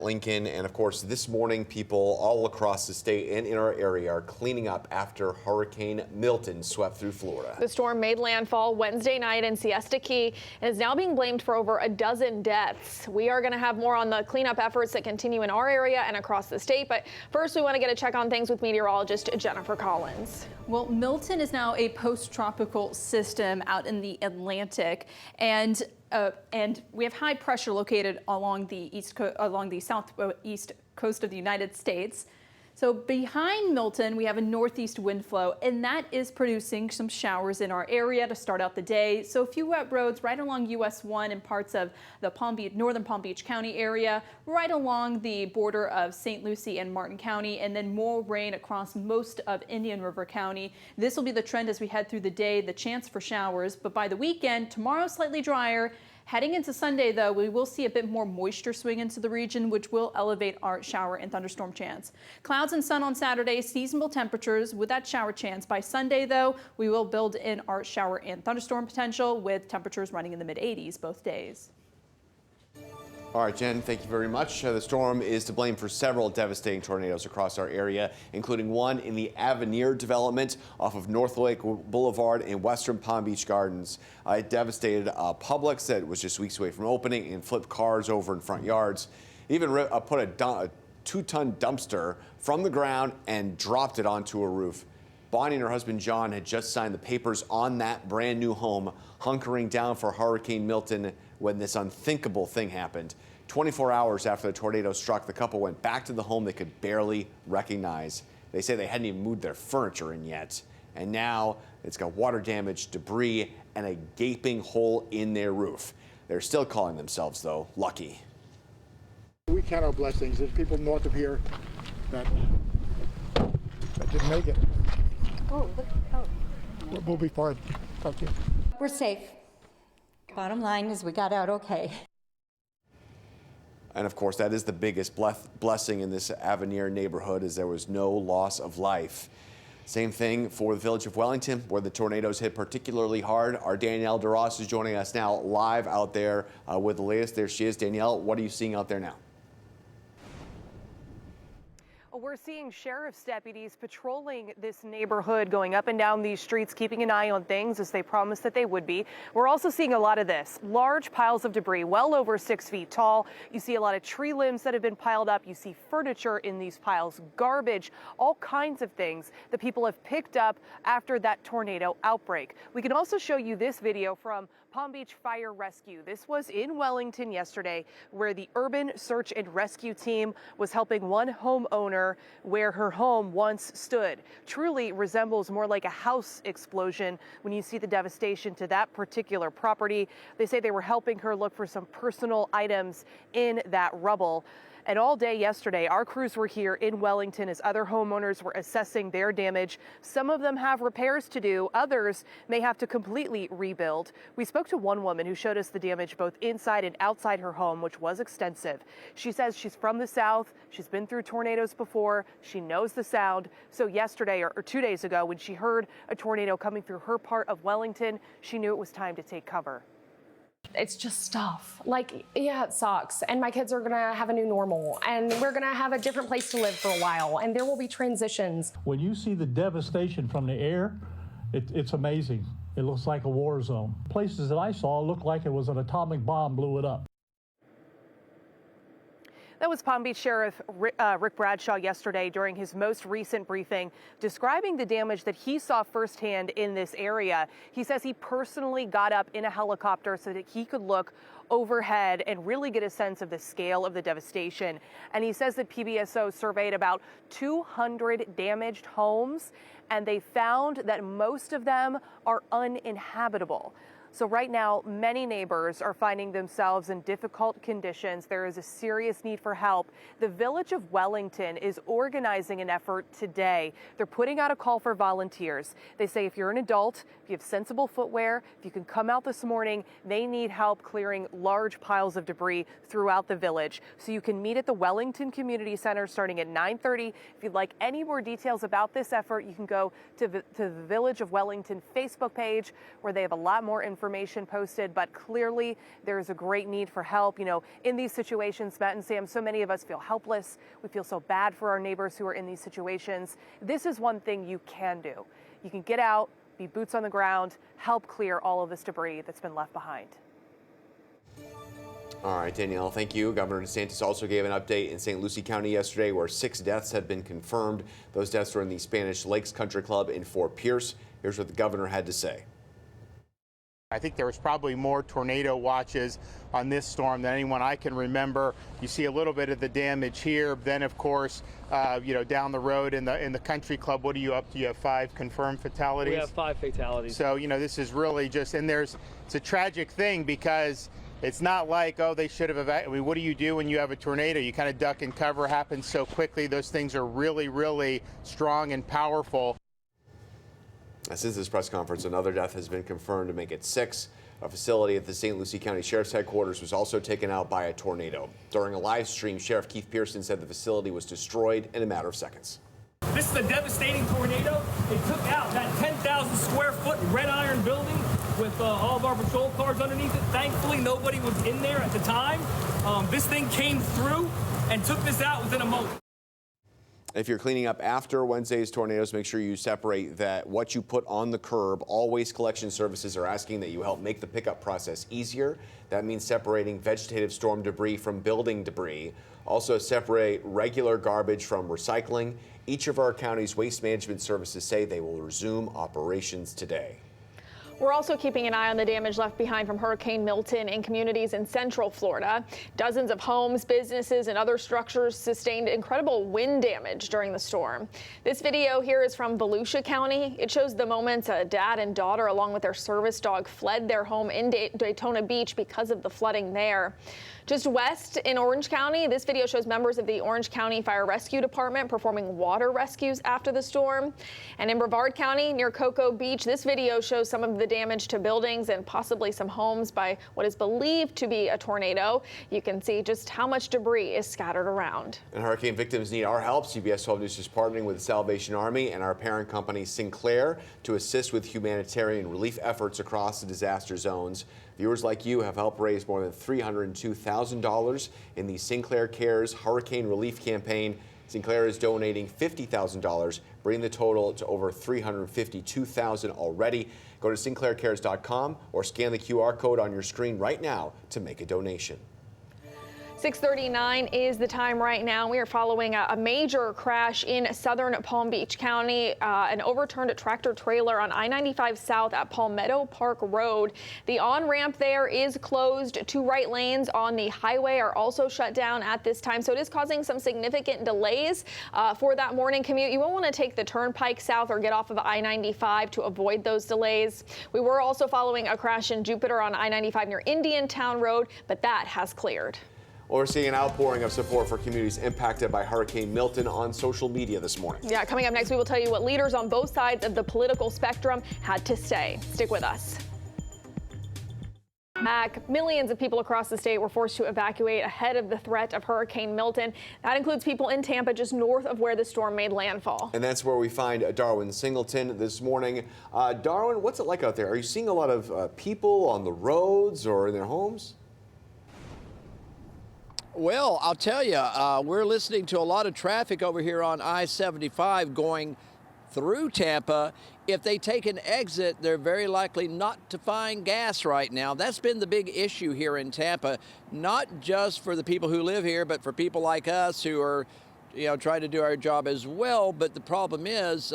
Lincoln, and of course this morning people all across the state and in our area are cleaning up after Hurricane Milton swept through Florida. The storm made landfall Wednesday night in Siesta Key and is now being blamed for over a dozen deaths. We are going to have more on the cleanup efforts that continue in our area and across the state, but first we want to get a check on things with meteorologist Jennifer Collins. Well, Milton is now a post-tropical system out in the Atlantic, and we have high pressure located along the southeast coast of the United States. So behind Milton, we have a northeast wind flow, and that is producing some showers in our area to start out the day. So a few wet roads right along US 1 and parts of the northern Palm Beach County area, right along the border of St. Lucie and Martin County, and then more rain across most of Indian River County. This will be the trend as we head through the day, the chance for showers, but by the weekend, tomorrow slightly drier. Heading into Sunday, though, we will see a bit more moisture swing into the region, which will elevate our shower and thunderstorm chance. Clouds and sun on Saturday, seasonable temperatures with that shower chance. By Sunday, though, we will build in our shower and thunderstorm potential with temperatures running in the mid-80s both days. All right, Jen, thank you very much. The storm is to blame for several devastating tornadoes across our area, including one in the Avenir development off of North Lake Boulevard in Western Palm Beach Gardens. It devastated Publix that was just weeks away from opening and flipped cars over in front yards. Even put a 2-ton dumpster from the ground and dropped it onto a roof. Bonnie and her husband John had just signed the papers on that brand new home, hunkering down for Hurricane Milton when this unthinkable thing happened. 24 hours after the tornado struck, the couple went back to the home they could barely recognize. They say they hadn't even moved their furniture in yet. And now it's got water damage, debris, and a gaping hole in their roof. They're still calling themselves, though, lucky. We count our blessings. There's people north of here that didn't make it. Oh, look. Oh. We'll be fine. Thank you. We're safe. Bottom line is we got out okay. And of course, that is the biggest blessing in this Avenir neighborhood, is there was no loss of life. Same thing for the village of Wellington, where the tornadoes hit particularly hard. Our Danielle DeRoss is joining us now live out there with the latest. There she is. Danielle, what are you seeing out there now? We're seeing sheriff's deputies patrolling this neighborhood, going up and down these streets, keeping an eye on things as they promised that they would be. We're also seeing a lot of this, large piles of debris, well over 6 feet tall. You see a lot of tree limbs that have been piled up. You see furniture in these piles, garbage, all kinds of things that people have picked up after that tornado outbreak. We can also show you this video from Palm Beach Fire Rescue. This was in Wellington yesterday, where the Urban Search and Rescue team was helping one homeowner where her home once stood. Truly resembles more like a house explosion when you see the devastation to that particular property. They say they were helping her look for some personal items in that rubble. And all day yesterday, our crews were here in Wellington as other homeowners were assessing their damage. Some of them have repairs to do. Others may have to completely rebuild. We spoke to one woman who showed us the damage both inside and outside her home, which was extensive. She says she's from the South. She's been through tornadoes before. She knows the sound. So yesterday, or 2 days ago, when she heard a tornado coming through her part of Wellington, she knew it was time to take cover. It's just stuff. Like, yeah, it sucks. And my kids are gonna have a new normal, and we're gonna have a different place to live for a while, and there will be transitions. When you see the devastation from the air, it's amazing. It looks like a war zone. Places that I saw looked like it was an atomic bomb blew it up. That was Palm Beach Sheriff Rick Bradshaw yesterday during his most recent briefing, describing the damage that he saw firsthand in this area. He says he personally got up in a helicopter so that he could look overhead and really get a sense of the scale of the devastation. And he says that PBSO surveyed about 200 damaged homes, and they found that most of them are uninhabitable. So right now, many neighbors are finding themselves in difficult conditions. There is a serious need for help. The village of Wellington is organizing an effort today. They're putting out a call for volunteers. They say if you're an adult, if you have sensible footwear, if you can come out this morning, they need help clearing large piles of debris throughout the village. So you can meet at the Wellington Community Center starting at 9:30. If you'd like any more details about this effort, you can go to the Village of Wellington Facebook page, where they have a lot more information information posted, but clearly there's a great need for help. You know, in these situations, Matt and Sam, so many of us feel helpless. We feel so bad for our neighbors who are in these situations. This is one thing you can do. You can get out, be boots on the ground, help clear all of this debris that's been left behind. All right, Danielle, thank you. Governor DeSantis also gave an update in St. Lucie County yesterday where 6 deaths have been confirmed. Those deaths were in the Spanish Lakes Country Club in Fort Pierce. Here's what the governor had to say. I think there was probably more tornado watches on this storm than anyone I can remember. You see a little bit of the damage here. Then, of course, you know, down the road in the country club, what are you up to? You have 5 confirmed fatalities? We have 5 fatalities. So, you know, this is really just, and it's a tragic thing because it's not like, oh, they should have evacuated. What do you do when you have a tornado? You kind of duck and cover. Happens so quickly. Those things are really, really strong and powerful. Since this press conference, another death has been confirmed to make it 6. A facility at the St. Lucie County Sheriff's Headquarters was also taken out by a tornado. During a live stream, Sheriff Keith Pearson said the facility was destroyed in a matter of seconds. This is a devastating tornado. It took out that 10,000 square foot red iron building with all of our patrol cars underneath it. Thankfully, nobody was in there at the time. This thing came through and took this out within a moment. If you're cleaning up after Wednesday's tornadoes, make sure you separate what you put on the curb. All waste collection services are asking that you help make the pickup process easier. That means separating vegetative storm debris from building debris. Also separate regular garbage from recycling. Each of our county's waste management services say they will resume operations today. We're also keeping an eye on the damage left behind from Hurricane Milton in communities in central Florida. Dozens of homes, businesses, and other structures sustained incredible wind damage during the storm. This video here is from Volusia County. It shows the moments a dad and daughter, along with their service dog, fled their home in Daytona Beach because of the flooding there. Just west in Orange County, this video shows members of the Orange County Fire Rescue Department performing water rescues after the storm. And in Brevard County, near Cocoa Beach, this video shows some of the damage to buildings and possibly some homes by what is believed to be a tornado. You can see just how much debris is scattered around. And hurricane victims need our help. CBS 12 News is partnering with the Salvation Army and our parent company Sinclair to assist with humanitarian relief efforts across the disaster zones. Viewers like you have helped raise more than $302,000 in the Sinclair Cares Hurricane Relief Campaign. Sinclair is donating $50,000, bringing the total to over $352,000 already. Go to sinclaircares.com or scan the QR code on your screen right now to make a donation. 6:39 is the time right now. We are following a major crash in southern Palm Beach County, an overturned tractor trailer on I-95 South at Palmetto Park Road. The on-ramp there is closed. 2 right lanes on the highway are also shut down at this time, so it is causing some significant delays for that morning commute. You won't want to take the turnpike south or get off of I-95 to avoid those delays. We were also following a crash in Jupiter on I-95 near Indiantown Road, but that has cleared. Well, we're seeing an outpouring of support for communities impacted by Hurricane Milton on social media this morning. Yeah, coming up next, we will tell you what leaders on both sides of the political spectrum had to say. Stick with us. Millions of people across the state were forced to evacuate ahead of the threat of Hurricane Milton. That includes people in Tampa, just north of where the storm made landfall. And that's where we find Darwin Singleton this morning. Darwin, what's it like out there? Are you seeing a lot of people on the roads or in their homes? Well, I'll tell you, we're listening to a lot of traffic over here on I-75 going through Tampa. If they take an exit, they're very likely not to find gas right now. That's been the big issue here in Tampa, not just for the people who live here, but for people like us who are, trying to do our job as well. But the problem is,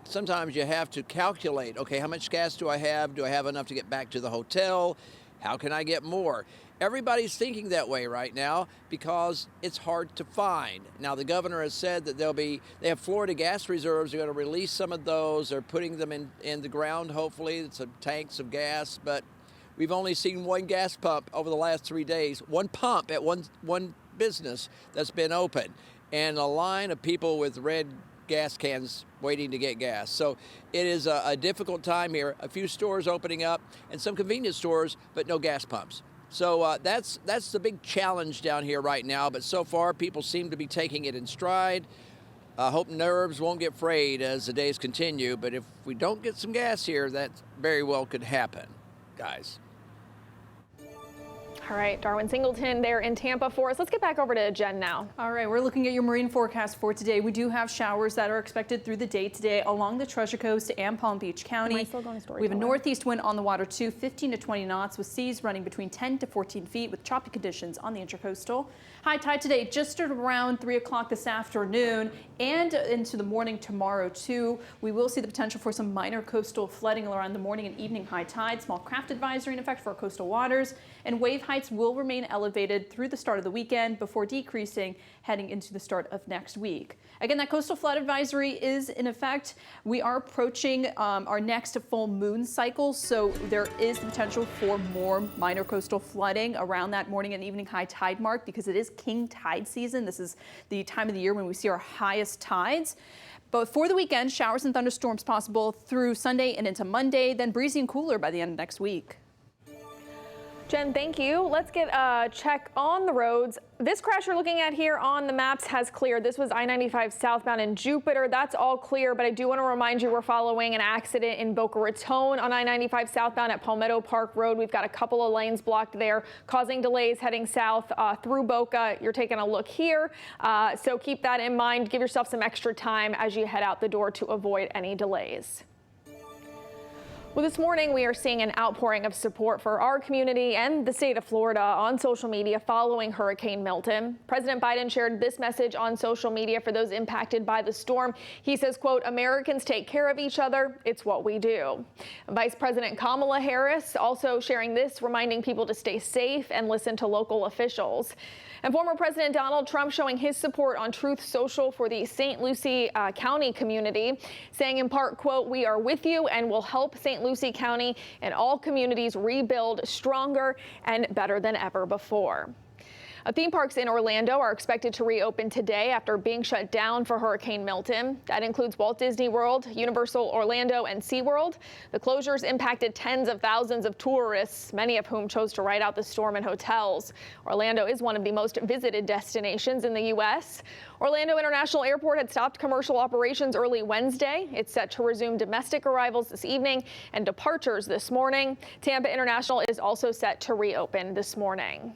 sometimes you have to calculate, okay, how much gas do I have? Do I have enough to get back to the hotel? How can I get more? Everybody's thinking that way right now because it's hard to find. Now, the governor has said that they have Florida gas reserves. They're going to release some of those. They're putting them in the ground, hopefully, some tanks of gas. But we've only seen one gas pump over the last 3 days, one pump at one business that's been open, and a line of people with red gas cans waiting to get gas. So it is a difficult time here. A few stores opening up and some convenience stores, but no gas pumps. So that's the big challenge down here right now. But so far, people seem to be taking it in stride. I hope nerves won't get frayed as the days continue. But if we don't get some gas here, that very well could happen. skies. All right, Darwin Singleton there in Tampa for us. Let's get back over to Jen now. All right, we're looking at your marine forecast for today. We do have showers that are expected through the day today along the Treasure Coast and Palm Beach County. Am I still going to We have a northeast wind on the water too, 15 to 20 knots with seas running between 10 to 14 feet with choppy conditions on the intracoastal. High tide today just around 3 o'clock this afternoon and into the morning tomorrow too. We will see the potential for some minor coastal flooding around the morning and evening high tide. Small craft advisory in effect for our coastal waters, and wave heights will remain elevated through the start of the weekend before decreasing heading into the start of next week. Again, that coastal flood advisory is in effect. We are approaching our next full moon cycle, so there is the potential for more minor coastal flooding around that morning and evening high tide mark because it is king tide season. This is the time of the year when we see our highest tides. But for the weekend, showers and thunderstorms possible through Sunday and into Monday, then breezy and cooler by the end of next week. Jen, thank you. Let's get a check on the roads. This crash you're looking at here on the maps has cleared. This was I-95 southbound in Jupiter. That's all clear, but I do want to remind you we're following an accident in Boca Raton on I-95 southbound at Palmetto Park Road. We've got a couple of lanes blocked there, causing delays heading south through Boca. You're taking a look here, so keep that in mind. Give yourself some extra time as you head out the door to avoid any delays. Well, this morning we are seeing an outpouring of support for our community and the state of Florida on social media following Hurricane Milton. President Biden shared this message on social media for those impacted by the storm. He says, quote, "Americans take care of each other. It's what we do." Vice President Kamala Harris also sharing this, reminding people to stay safe and listen to local officials. And former President Donald Trump showing his support on Truth Social for the St. Lucie County community, saying in part, quote, "We are with you and will help St. Lucie County and all communities rebuild stronger and better than ever before." Theme parks in Orlando are expected to reopen today after being shut down for Hurricane Milton. That includes Walt Disney World, Universal Orlando, and SeaWorld. The closures impacted tens of thousands of tourists, many of whom chose to ride out the storm in hotels. Orlando is one of the most visited destinations in the U.S. Orlando International Airport had stopped commercial operations early Wednesday. It's set to resume domestic arrivals this evening and departures this morning. Tampa International is also set to reopen this morning.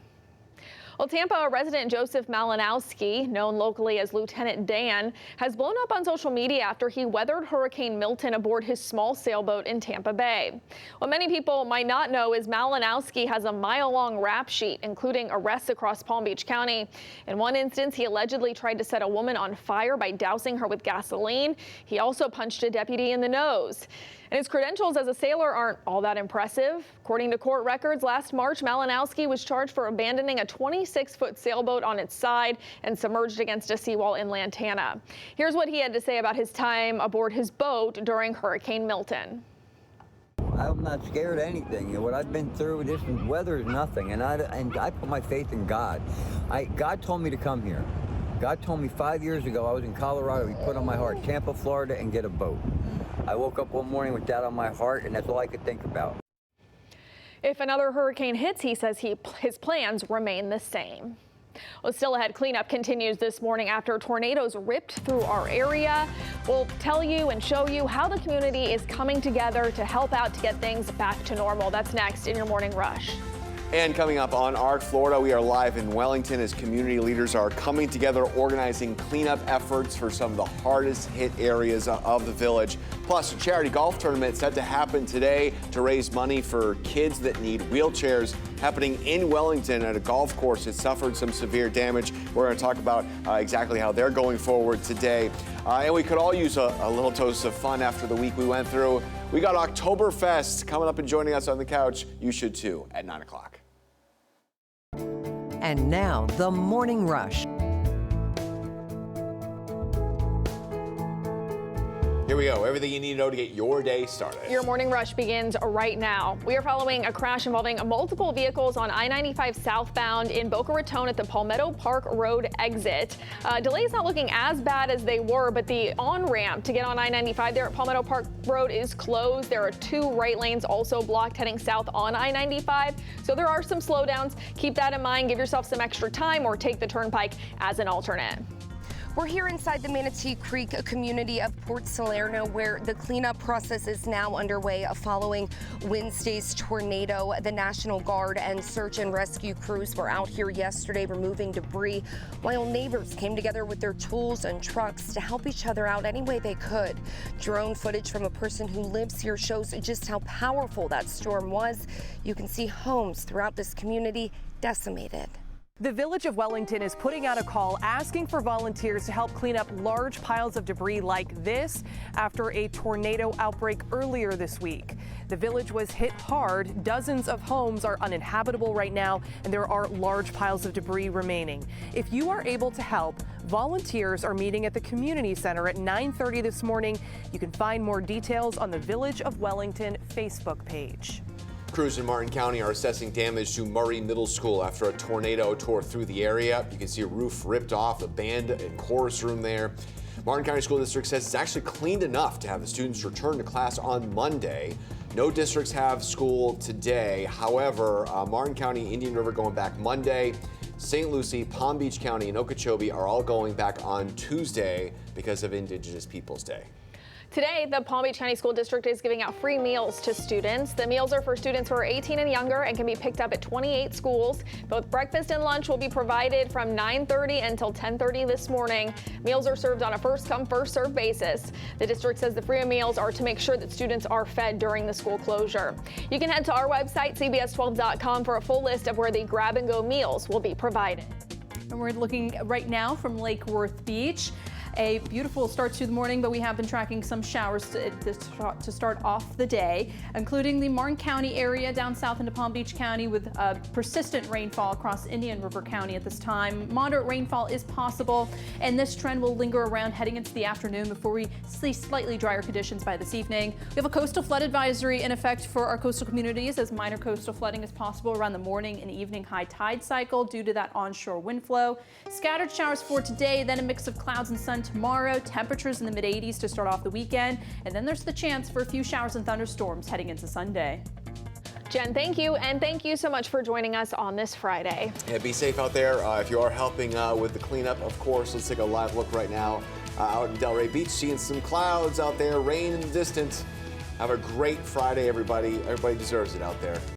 Well, Tampa resident Joseph Malinowski, known locally as Lieutenant Dan, has blown up on social media after he weathered Hurricane Milton aboard his small sailboat in Tampa Bay. What many people might not know is Malinowski has a mile-long rap sheet, including arrests across Palm Beach County. In one instance, he allegedly tried to set a woman on fire by dousing her with gasoline. He also punched a deputy in the nose. And his credentials as a sailor aren't all that impressive. According to court records, last March, Malinowski was charged for abandoning a 26-foot sailboat on its side and submerged against a seawall in Lantana. Here's what he had to say about his time aboard his boat during Hurricane Milton. I'm not scared of anything. What I've been through, this weather is nothing, and I put my faith in God. God told me to come here. God told me 5 years ago, I was in Colorado, he put on my heart, Tampa, Florida, and get a boat. I woke up one morning with that on my heart, and that's all I could think about. If another hurricane hits, he says his plans remain the same. Well, still ahead, cleanup continues this morning after tornadoes ripped through our area. We'll tell you and show you how the community is coming together to help out to get things back to normal. That's next in your Morning Rush. And coming up on Art Florida, we are live in Wellington as community leaders are coming together, organizing cleanup efforts for some of the hardest hit areas of the village. Plus, a charity golf tournament set to happen today to raise money for kids that need wheelchairs, happening in Wellington at a golf course that suffered some severe damage. We're going to talk about exactly how they're going forward today. And we could all use a little dose of fun after the week we went through. We got Oktoberfest coming up and joining us on the couch. You should too at 9 o'clock. And now, the Morning Rush. Here we go. Everything you need to know to get your day started. Your Morning Rush begins right now. We are following a crash involving multiple vehicles on I-95 southbound in Boca Raton at the Palmetto Park Road exit. Delays not looking as bad as they were, but the on-ramp to get on I-95 there at Palmetto Park Road is closed. There are 2 right lanes also blocked heading south on I-95. So there are some slowdowns. Keep that in mind. Give yourself some extra time or take the turnpike as an alternate. We're here inside the Manatee Creek community of Port Salerno, where the cleanup process is now underway following Wednesday's tornado. The National Guard and search and rescue crews were out here yesterday removing debris, while neighbors came together with their tools and trucks to help each other out any way they could. Drone footage from a person who lives here shows just how powerful that storm was. You can see homes throughout this community decimated. The village of Wellington is putting out a call asking for volunteers to help clean up large piles of debris like this after a tornado outbreak earlier this week. The village was hit hard. Dozens of homes are uninhabitable right now, and there are large piles of debris remaining. If you are able to help, volunteers are meeting at the community center at 9:30 this morning. You can find more details on the Village of Wellington Facebook page. Crews in Martin County are assessing damage to Murray Middle School after a tornado tore through the area. You can see a roof ripped off, a band and chorus room there. Martin County School District says it's actually cleaned enough to have the students return to class on Monday. No districts have school today. However, Martin County, Indian River going back Monday. St. Lucie, Palm Beach County, and Okeechobee are all going back on Tuesday because of Indigenous Peoples Day. Today, the Palm Beach County School District is giving out free meals to students. The meals are for students who are 18 and younger and can be picked up at 28 schools. Both breakfast and lunch will be provided from 9:30 until 10:30 this morning. Meals are served on a first-come, first-served basis. The district says the free meals are to make sure that students are fed during the school closure. You can head to our website, cbs12.com, for a full list of where the grab-and-go meals will be provided. And we're looking right now from Lake Worth Beach. A beautiful start to the morning, but we have been tracking some showers to start off the day, including the Martin County area down south into Palm Beach County, with persistent rainfall across Indian River County at this time. Moderate rainfall is possible, and this trend will linger around heading into the afternoon before we see slightly drier conditions by this evening. We have a coastal flood advisory in effect for our coastal communities, as minor coastal flooding is possible around the morning and evening high tide cycle due to that onshore wind flow. Scattered showers for today, then a mix of clouds and sun tomorrow. Temperatures in the mid-80s to start off the weekend, and then there's the chance for a few showers and thunderstorms heading into Sunday. Jen, thank you, and thank you so much for joining us on this Friday. Yeah, be safe out there. If you are helping with the cleanup, of course, let's take a live look right now out in Delray Beach, seeing some clouds out there, rain in the distance. Have a great Friday, everybody. Everybody deserves it out there.